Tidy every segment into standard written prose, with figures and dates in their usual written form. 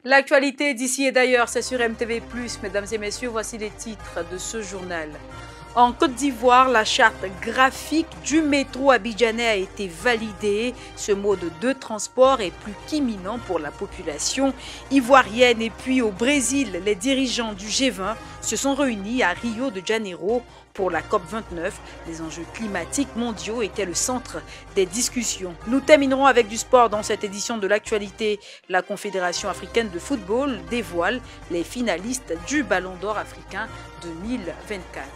L'actualité d'ici et d'ailleurs, c'est sur MTV+. Mesdames et messieurs, voici les titres de ce journal. En Côte d'Ivoire, la charte graphique du métro abidjanais a été validée. Ce mode de transport est plus qu'imminent pour la population ivoirienne. Et puis au Brésil, les dirigeants du G20 se sont réunis à Rio de Janeiro pour la COP29. Les enjeux climatiques mondiaux étaient le centre des discussions. Nous terminerons avec du sport dans cette édition de l'actualité. La Confédération africaine de football dévoile les finalistes du Ballon d'Or africain 2024.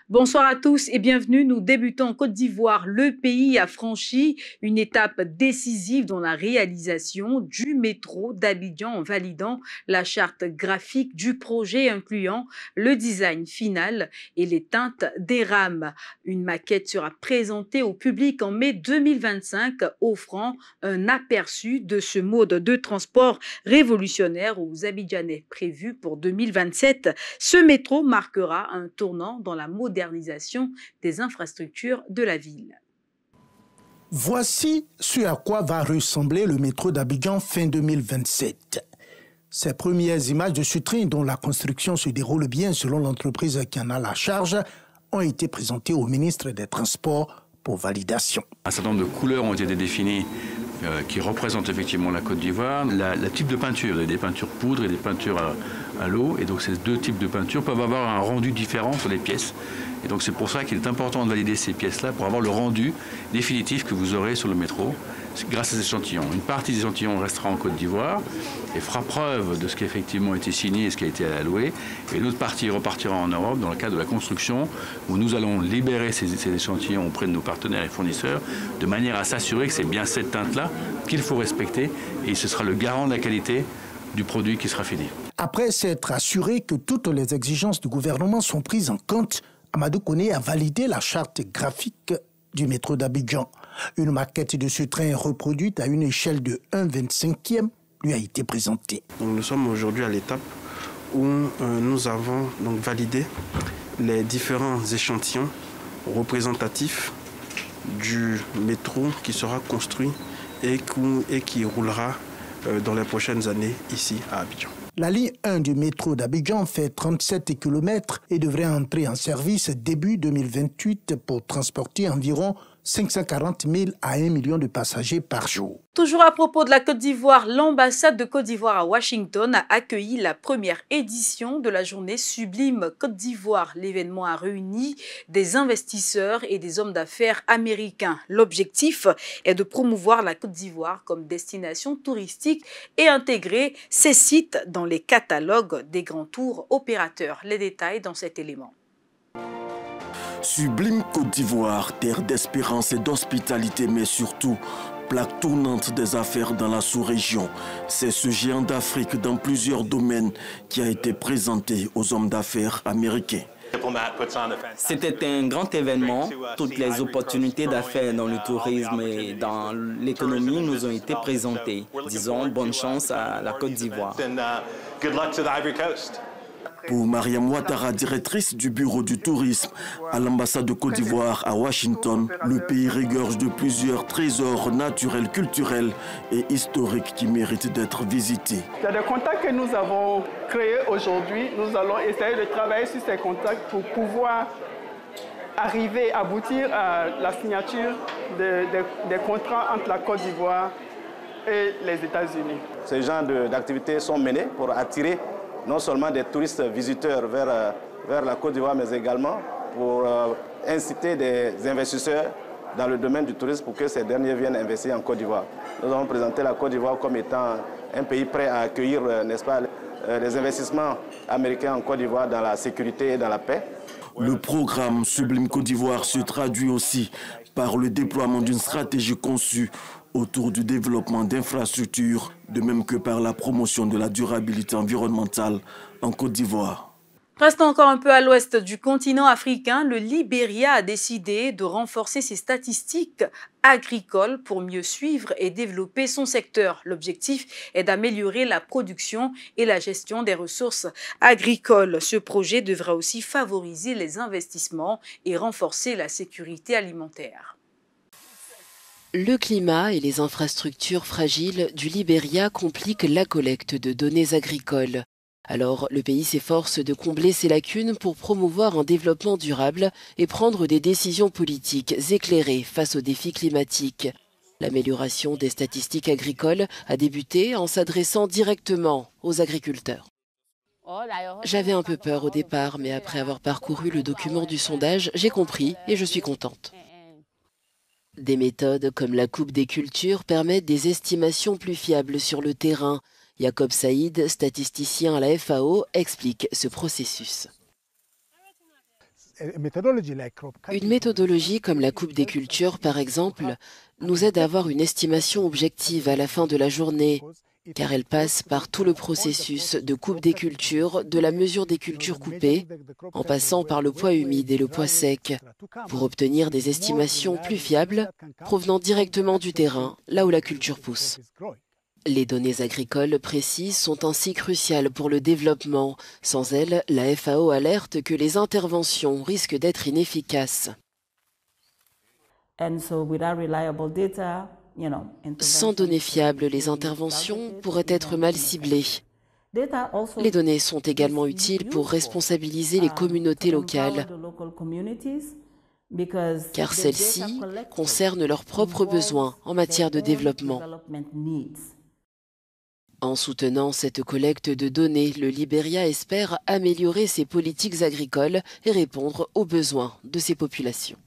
Bonsoir à tous et bienvenue. Nous débutons en Côte d'Ivoire. Le pays a franchi une étape décisive dans la réalisation du métro d'Abidjan en validant la charte graphique du projet incluant le design final et les teintes des rames. Une maquette sera présentée au public en mai 2025, offrant un aperçu de ce mode de transport révolutionnaire aux Abidjanais prévu pour 2027. Ce métro marquera un tournant dans la modernisation des infrastructures de la ville. Voici ce à quoi va ressembler le métro d'Abidjan fin 2027. Ces premières images de ce train dont la construction se déroule bien selon l'entreprise qui en a la charge ont été présentées au ministre des Transports pour validation. Un certain nombre de couleurs ont été définies qui représentent effectivement la Côte d'Ivoire. Le type de peinture, il y a des peintures poudre et des peintures à l'eau. Et donc ces deux types de peintures peuvent avoir un rendu différent sur les pièces. Et donc c'est pour ça qu'il est important de valider ces pièces-là pour avoir le rendu définitif que vous aurez sur le métro grâce à ces échantillons. Une partie des échantillons restera en Côte d'Ivoire et fera preuve de ce qui a effectivement été signé et ce qui a été alloué. Et l'autre partie repartira en Europe dans le cadre de la construction où nous allons libérer ces échantillons auprès de nos partenaires et fournisseurs de manière à s'assurer que c'est bien cette teinte-là qu'il faut respecter et ce sera le garant de la qualité du produit qui sera fini. Après s'être assuré que toutes les exigences du gouvernement sont prises en compte, Amadou Koné a validé la charte graphique du métro d'Abidjan. Une maquette de ce train reproduite à une échelle de 1/25e lui a été présentée. Donc nous sommes aujourd'hui à l'étape où nous avons donc validé les différents échantillons représentatifs du métro qui sera construit et qui roulera dans les prochaines années ici à Abidjan. La ligne 1 du métro d'Abidjan fait 37 km et devrait entrer en service début 2028 pour transporter environ 540 000 à 1 million de passagers par jour. Toujours à propos de la Côte d'Ivoire, l'ambassade de Côte d'Ivoire à Washington a accueilli la première édition de la journée Sublime Côte d'Ivoire. L'événement a réuni des investisseurs et des hommes d'affaires américains. L'objectif est de promouvoir la Côte d'Ivoire comme destination touristique et intégrer ces sites dans les catalogues des grands tours opérateurs. Les détails dans cet élément. Sublime Côte d'Ivoire, terre d'espérance et d'hospitalité, mais surtout plaque tournante des affaires dans la sous-région. C'est ce géant d'Afrique dans plusieurs domaines qui a été présenté aux hommes d'affaires américains. C'était un grand événement. Toutes les opportunités d'affaires dans le tourisme et dans l'économie nous ont été présentées. Disons, bonne chance à la Côte d'Ivoire. Pour Mariam Ouattara, directrice du bureau du tourisme à l'ambassade de Côte d'Ivoire à Washington, le pays regorge de plusieurs trésors naturels, culturels et historiques qui méritent d'être visités. Il y a des contacts que nous avons créés aujourd'hui. Nous allons essayer de travailler sur ces contacts pour pouvoir arriver à aboutir à la signature des contrats entre la Côte d'Ivoire et les États-Unis. Ces genres d'activités sont menées pour attirer non seulement des touristes visiteurs vers la Côte d'Ivoire, mais également pour inciter des investisseurs dans le domaine du tourisme pour que ces derniers viennent investir en Côte d'Ivoire. Nous avons présenté la Côte d'Ivoire comme étant un pays prêt à accueillir, n'est-ce pas, les investissements américains en Côte d'Ivoire dans la sécurité et dans la paix. Le programme Sublime Côte d'Ivoire se traduit aussi par le déploiement d'une stratégie conçue autour du développement d'infrastructures, de même que par la promotion de la durabilité environnementale en Côte d'Ivoire. Restons encore un peu à l'ouest du continent africain. Le Libéria a décidé de renforcer ses statistiques agricoles pour mieux suivre et développer son secteur. L'objectif est d'améliorer la production et la gestion des ressources agricoles. Ce projet devra aussi favoriser les investissements et renforcer la sécurité alimentaire. Le climat et les infrastructures fragiles du Libéria compliquent la collecte de données agricoles. Alors, le pays s'efforce de combler ces lacunes pour promouvoir un développement durable et prendre des décisions politiques éclairées face aux défis climatiques. L'amélioration des statistiques agricoles a débuté en s'adressant directement aux agriculteurs. J'avais un peu peur au départ, mais après avoir parcouru le document du sondage, j'ai compris et je suis contente. Des méthodes comme la coupe des cultures permettent des estimations plus fiables sur le terrain. Jacob Saïd, statisticien à la FAO, explique ce processus. Une méthodologie comme la coupe des cultures, par exemple, nous aide à avoir une estimation objective à la fin de la journée, car elle passe par tout le processus de coupe des cultures, de la mesure des cultures coupées, en passant par le poids humide et le poids sec, pour obtenir des estimations plus fiables provenant directement du terrain, là où la culture pousse. Les données agricoles précises sont ainsi cruciales pour le développement. Sans elles, la FAO alerte que les interventions risquent d'être inefficaces. Sans données fiables, les interventions pourraient être mal ciblées. Les données sont également utiles pour responsabiliser les communautés locales, car celles-ci concernent leurs propres besoins en matière de développement. En soutenant cette collecte de données, le Libéria espère améliorer ses politiques agricoles et répondre aux besoins de ses populations.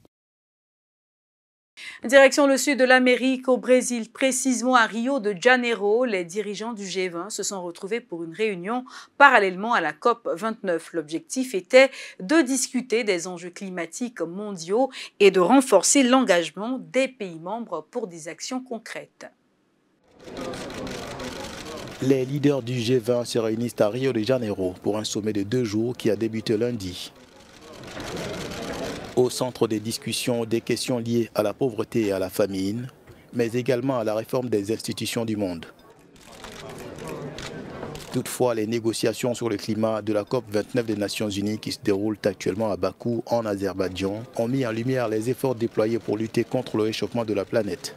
Direction le sud de l'Amérique, au Brésil, précisément à Rio de Janeiro, les dirigeants du G20 se sont retrouvés pour une réunion parallèlement à la COP29. L'objectif était de discuter des enjeux climatiques mondiaux et de renforcer l'engagement des pays membres pour des actions concrètes. Les leaders du G20 se réunissent à Rio de Janeiro pour un sommet de 2 jours qui a débuté lundi. Au centre des discussions, des questions liées à la pauvreté et à la famine, mais également à la réforme des institutions du monde. Toutefois, les négociations sur le climat de la COP29 des Nations Unies qui se déroulent actuellement à Bakou, en Azerbaïdjan, ont mis en lumière les efforts déployés pour lutter contre le réchauffement de la planète.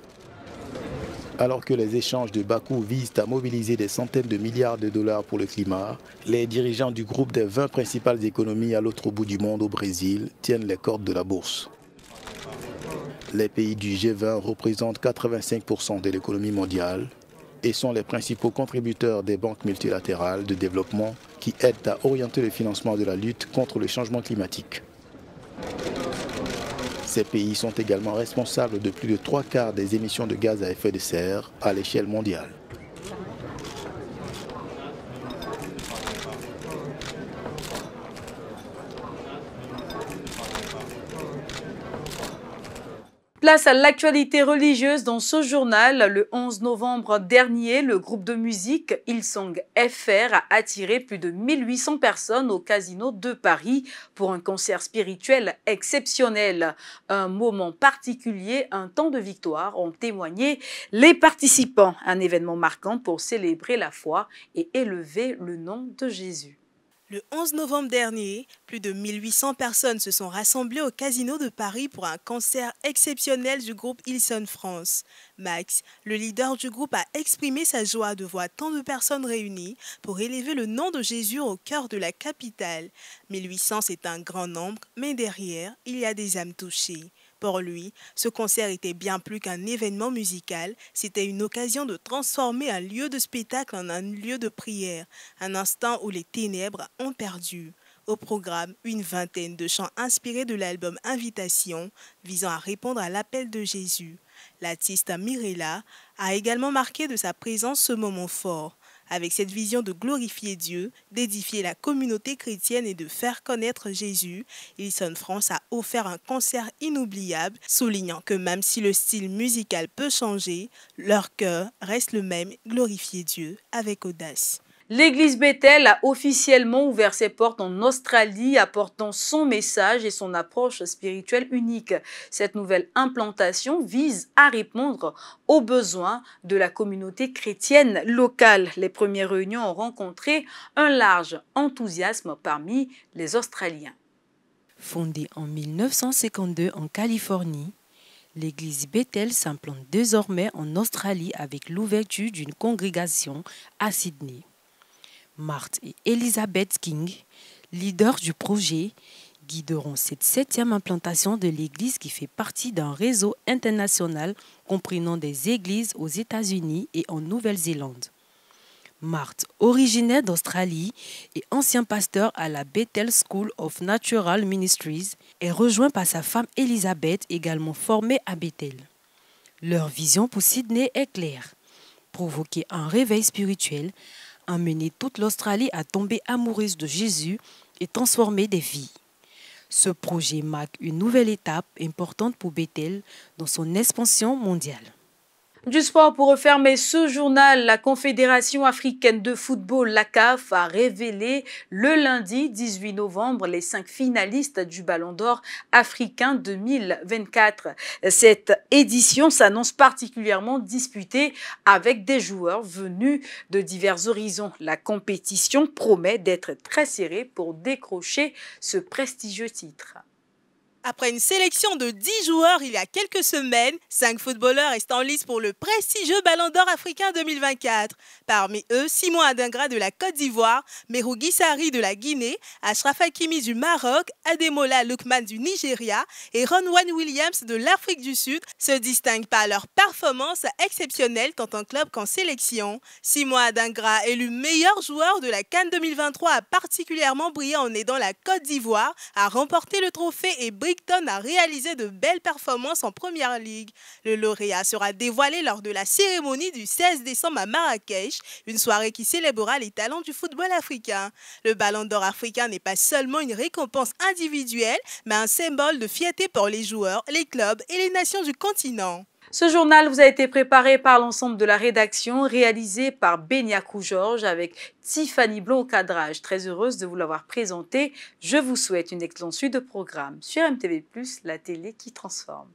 Alors que les échanges de Bakou visent à mobiliser des centaines de milliards de dollars pour le climat, les dirigeants du groupe des 20 principales économies à l'autre bout du monde, au Brésil, tiennent les cordes de la bourse. Les pays du G20 représentent 85% de l'économie mondiale et sont les principaux contributeurs des banques multilatérales de développement qui aident à orienter le financement de la lutte contre le changement climatique. Ces pays sont également responsables de plus de 3/4 des émissions de gaz à effet de serre à l'échelle mondiale. Place à l'actualité religieuse dans ce journal. Le 11 novembre dernier, le groupe de musique Hillsong FR a attiré plus de 1800 personnes au Casino de Paris pour un concert spirituel exceptionnel. Un moment particulier, un temps de victoire, ont témoigné les participants. Un événement marquant pour célébrer la foi et élever le nom de Jésus. Le 11 novembre dernier, plus de 1800 personnes se sont rassemblées au Casino de Paris pour un concert exceptionnel du groupe Hillsong France. Max, le leader du groupe, a exprimé sa joie de voir tant de personnes réunies pour élever le nom de Jésus au cœur de la capitale. 1800, c'est un grand nombre, mais derrière, il y a des âmes touchées. Pour lui, ce concert était bien plus qu'un événement musical, c'était une occasion de transformer un lieu de spectacle en un lieu de prière, un instant où les ténèbres ont perdu. Au programme, une vingtaine de chants inspirés de l'album Invitation, visant à répondre à l'appel de Jésus. L'artiste Mirella a également marqué de sa présence ce moment fort. Avec cette vision de glorifier Dieu, d'édifier la communauté chrétienne et de faire connaître Jésus, Hillsong France a offert un concert inoubliable, soulignant que même si le style musical peut changer, leur cœur reste le même, glorifier Dieu avec audace. L'église Bethel a officiellement ouvert ses portes en Australie, apportant son message et son approche spirituelle unique. Cette nouvelle implantation vise à répondre aux besoins de la communauté chrétienne locale. Les premières réunions ont rencontré un large enthousiasme parmi les Australiens. Fondée en 1952 en Californie, L'église Bethel s'implante désormais en Australie avec l'ouverture d'une congrégation à Sydney. Marthe et Elizabeth King, leaders du projet, guideront cette 7e implantation de l'église qui fait partie d'un réseau international comprenant des églises aux États-Unis et en Nouvelle-Zélande. Marthe, originaire d'Australie et ancien pasteur à la Bethel School of Natural Ministries, est rejoint par sa femme Elizabeth, également formée à Bethel. Leur vision pour Sydney est claire: provoquer un réveil spirituel, amener toute l'Australie à tomber amoureuse de Jésus et transformer des vies. Ce projet marque une nouvelle étape importante pour Bethel dans son expansion mondiale. Du sport pour refermer ce journal, la Confédération africaine de football, la CAF, a révélé le lundi 18 novembre les 5 finalistes du Ballon d'Or africain 2024. Cette édition s'annonce particulièrement disputée avec des joueurs venus de divers horizons. La compétition promet d'être très serrée pour décrocher ce prestigieux titre. Après une sélection de 10 joueurs il y a quelques semaines, 5 footballeurs restent en lice pour le prestigieux Ballon d'Or africain 2024. Parmi eux, Simon Adingra de la Côte d'Ivoire, Merou Guissari de la Guinée, Achraf Hakimi du Maroc, Ademola Lookman du Nigeria et Ronwan Williams de l'Afrique du Sud se distinguent par leur performance exceptionnelle tant en club qu'en sélection. Simon Adingra, élu meilleur joueur de la CAN 2023, a particulièrement brillé en aidant la Côte d'Ivoire à remporter le trophée et Brighton a réalisé de belles performances en Première Ligue. Le lauréat sera dévoilé lors de la cérémonie du 16 décembre à Marrakech, une soirée qui célébrera les talents du football africain. Le Ballon d'Or africain n'est pas seulement une récompense individuelle, mais un symbole de fierté pour les joueurs, les clubs et les nations du continent. Ce journal vous a été préparé par l'ensemble de la rédaction, réalisé par Beniakou Georges avec Tiffany Blond au cadrage. Très heureuse de vous l'avoir présenté. Je vous souhaite une excellente suite de programmes sur MTV+, la télé qui transforme.